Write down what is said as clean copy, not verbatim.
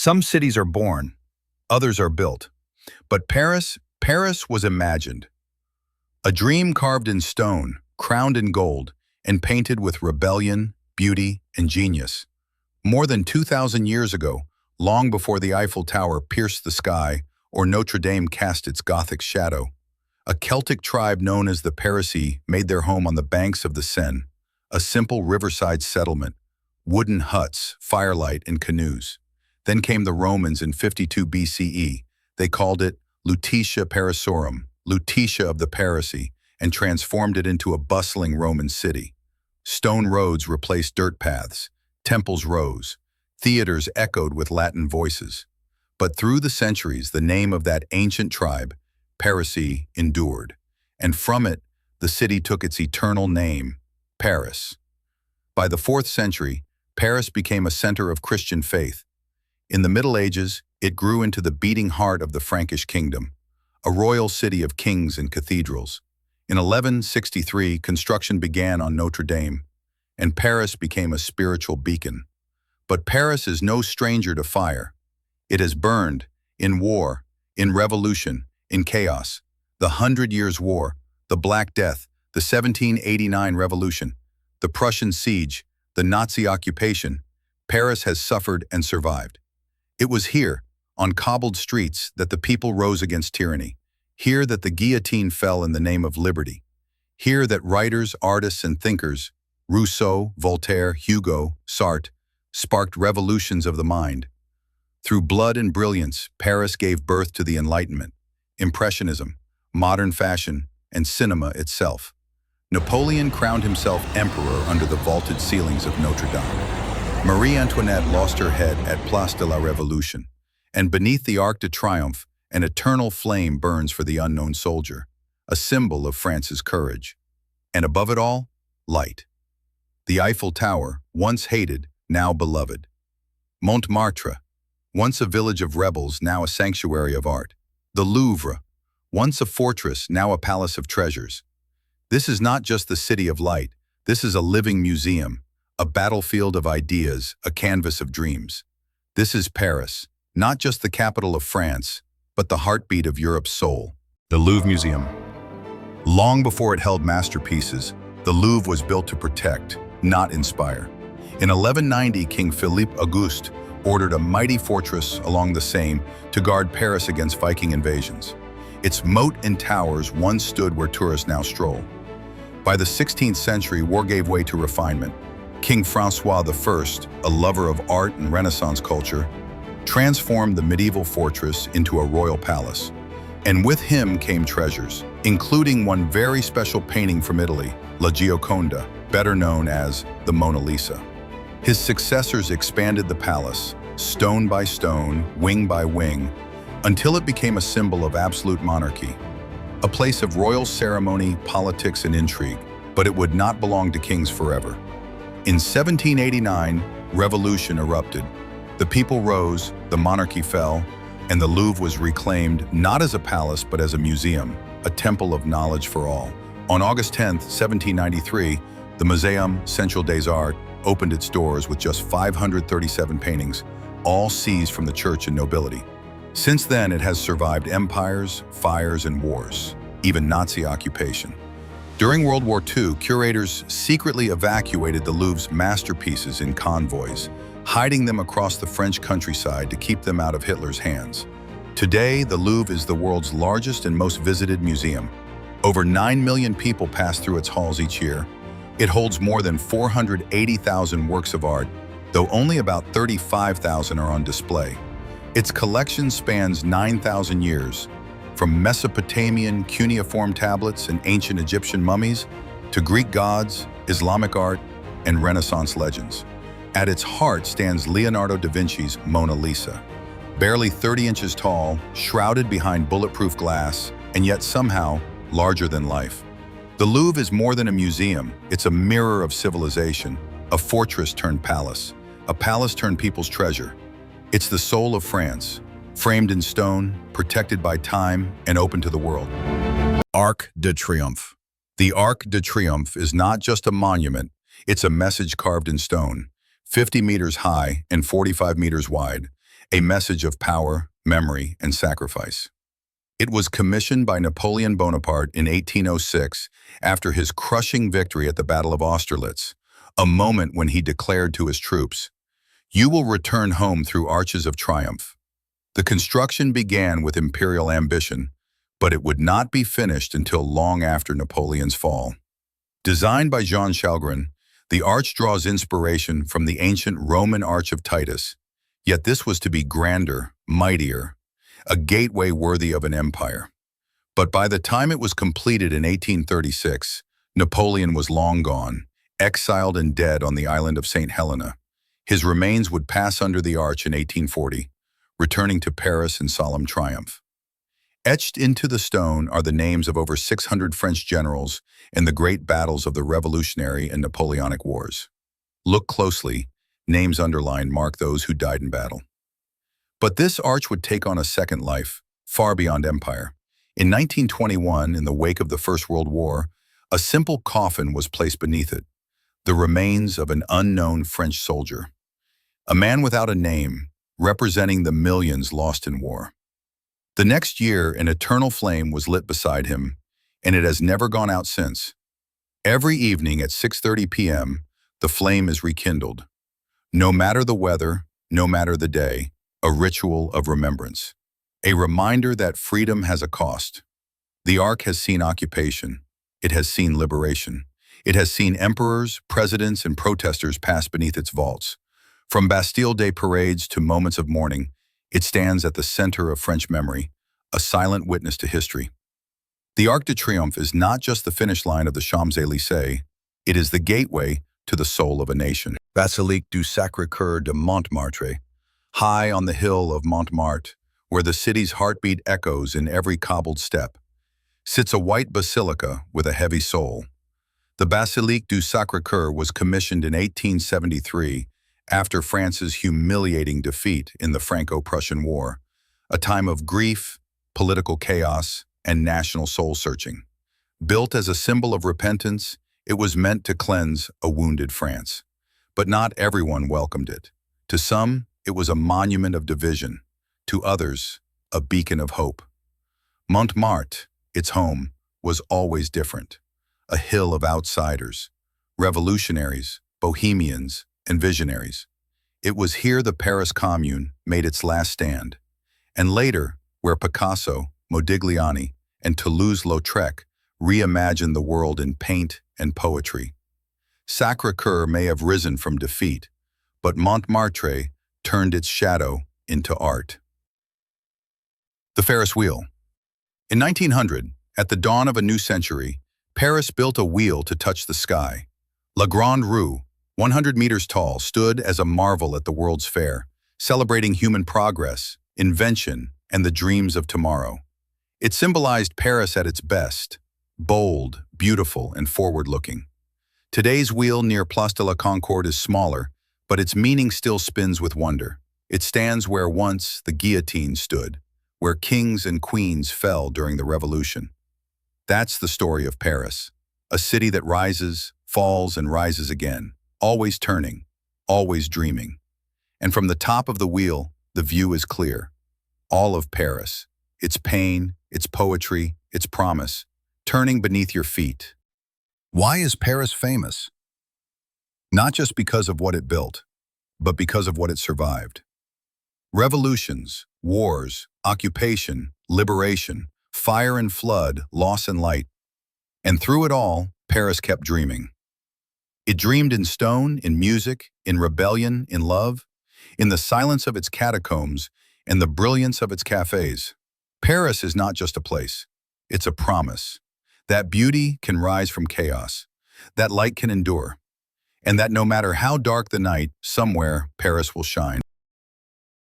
Some cities are born, others are built. But Paris was imagined. A dream carved in stone, crowned in gold, and painted with rebellion, beauty, and genius. More than 2,000 years ago, long before the Eiffel Tower pierced the sky or Notre Dame cast its Gothic shadow, a Celtic tribe known as the Parisii made their home on the banks of the Seine, a simple riverside settlement, wooden huts, firelight, and canoes. Then came the Romans in 52 BCE. They called it Lutetia Parisiorum, Lutetia of the Parisii, and transformed it into a bustling Roman city. Stone roads replaced dirt paths, temples rose, theaters echoed with Latin voices. But through the centuries, the name of that ancient tribe, Parisii, endured, and from it, the city took its eternal name, Paris. By the 4th century, Paris became a center of Christian faith. In the Middle Ages, it grew into the beating heart of the Frankish kingdom, a royal city of kings and cathedrals. In 1163, construction began on Notre Dame, and Paris became a spiritual beacon. But Paris is no stranger to fire. It has burned in war, in revolution, in chaos. The 100 Years' War, the Black Death, the 1789 Revolution, the Prussian siege, the Nazi occupation. Paris has suffered and survived. It was here, on cobbled streets, that the people rose against tyranny. Here that the guillotine fell in the name of liberty. Here that writers, artists, and thinkers, Rousseau, Voltaire, Hugo, Sartre, sparked revolutions of the mind. Through blood and brilliance, Paris gave birth to the Enlightenment, Impressionism, modern fashion, and cinema itself. Napoleon crowned himself emperor under the vaulted ceilings of Notre Dame. Marie Antoinette lost her head at Place de la Révolution, and beneath the Arc de Triomphe, an eternal flame burns for the unknown soldier, a symbol of France's courage. And above it all, light. The Eiffel Tower, once hated, now beloved. Montmartre, once a village of rebels, now a sanctuary of art. The Louvre, once a fortress, now a palace of treasures. This is not just the city of light. This is a living museum, a battlefield of ideas, a canvas of dreams. This is Paris, not just the capital of France, but the heartbeat of Europe's soul. The Louvre Museum. Long before it held masterpieces, the Louvre was built to protect, not inspire. In 1190, King Philippe Auguste ordered a mighty fortress along the Seine to guard Paris against Viking invasions. Its moat and towers once stood where tourists now stroll. By the 16th century, war gave way to refinement. King François I, a lover of art and Renaissance culture, transformed the medieval fortress into a royal palace. And with him came treasures, including one very special painting from Italy, La Gioconda, better known as the Mona Lisa. His successors expanded the palace, stone by stone, wing by wing, until it became a symbol of absolute monarchy, a place of royal ceremony, politics, and intrigue. But it would not belong to kings forever. In 1789, revolution erupted. The people rose, the monarchy fell, and the Louvre was reclaimed not as a palace but as a museum, a temple of knowledge for all. On August 10, 1793, the Muséum Central des Arts opened its doors with just 537 paintings, all seized from the church and nobility. Since then, it has survived empires, fires, and wars, even Nazi occupation. During World War II, curators secretly evacuated the Louvre's masterpieces in convoys, hiding them across the French countryside to keep them out of Hitler's hands. Today, the Louvre is the world's largest and most visited museum. Over 9 million people pass through its halls each year. It holds more than 480,000 works of art, though only about 35,000 are on display. Its collection spans 9,000 years, from Mesopotamian cuneiform tablets and ancient Egyptian mummies to Greek gods, Islamic art, and Renaissance legends. At its heart stands Leonardo da Vinci's Mona Lisa, barely 30 inches tall, shrouded behind bulletproof glass, and yet somehow larger than life. The Louvre is more than a museum. It's a mirror of civilization, a fortress turned palace, a palace turned people's treasure. It's the soul of France, framed in stone, protected by time, and open to the world. Arc de Triomphe. The Arc de Triomphe is not just a monument, it's a message carved in stone, 50 meters high and 45 meters wide, a message of power, memory, and sacrifice. It was commissioned by Napoleon Bonaparte in 1806 after his crushing victory at the Battle of Austerlitz, a moment when he declared to his troops, "You will return home through arches of triumph." The construction began with imperial ambition, but it would not be finished until long after Napoleon's fall. Designed by Jean Chalgrin, the arch draws inspiration from the ancient Roman Arch of Titus, yet this was to be grander, mightier, a gateway worthy of an empire. But by the time it was completed in 1836, Napoleon was long gone, exiled and dead on the island of St. Helena. His remains would pass under the arch in 1840, returning to Paris in solemn triumph. Etched into the stone are the names of over 600 French generals in the great battles of the Revolutionary and Napoleonic Wars. Look closely, names underlined mark those who died in battle. But this arch would take on a second life, far beyond empire. In 1921, in the wake of the First World War, a simple coffin was placed beneath it, the remains of an unknown French soldier. A man without a name, representing the millions lost in war. The next year, an eternal flame was lit beside him, and it has never gone out since. Every evening at 6:30 p.m., the flame is rekindled. No matter the weather, no matter the day, a ritual of remembrance. A reminder that freedom has a cost. The Ark has seen occupation. It has seen liberation. It has seen emperors, presidents, and protesters pass beneath its vaults. From Bastille Day parades to moments of mourning, it stands at the center of French memory, a silent witness to history. The Arc de Triomphe is not just the finish line of the Champs-Élysées, it is the gateway to the soul of a nation. Basilique du Sacré-Cœur de Montmartre, high on the hill of Montmartre, where the city's heartbeat echoes in every cobbled step, sits a white basilica with a heavy soul. The Basilique du Sacré-Cœur was commissioned in 1873 after France's humiliating defeat in the Franco-Prussian War, a time of grief, political chaos, and national soul-searching. Built as a symbol of repentance, it was meant to cleanse a wounded France. But not everyone welcomed it. To some, it was a monument of division. To others, a beacon of hope. Montmartre, its home, was always different. A hill of outsiders, revolutionaries, bohemians, and visionaries. It was here the Paris Commune made its last stand, and later, where Picasso, Modigliani, and Toulouse-Lautrec reimagined the world in paint and poetry. Sacré-Cœur may have risen from defeat, but Montmartre turned its shadow into art. The Ferris wheel. In 1900, at the dawn of a new century, Paris built a wheel to touch the sky. La Grande Roue, 100 meters tall, stood as a marvel at the World's Fair, celebrating human progress, invention, and the dreams of tomorrow. It symbolized Paris at its best, bold, beautiful, and forward-looking. Today's wheel near Place de la Concorde is smaller, but its meaning still spins with wonder. It stands where once the guillotine stood, where kings and queens fell during the Revolution. That's the story of Paris, a city that rises, falls, and rises again, always turning, always dreaming. And from the top of the wheel, the view is clear. All of Paris, its pain, its poetry, its promise, turning beneath your feet. Why is Paris famous? Not just because of what it built, but because of what it survived. Revolutions, wars, occupation, liberation, fire and flood, loss and light. And through it all, Paris kept dreaming. It dreamed in stone, in music, in rebellion, in love, in the silence of its catacombs, and the brilliance of its cafes. Paris is not just a place, it's a promise. That beauty can rise from chaos, that light can endure, and that no matter how dark the night, somewhere Paris will shine.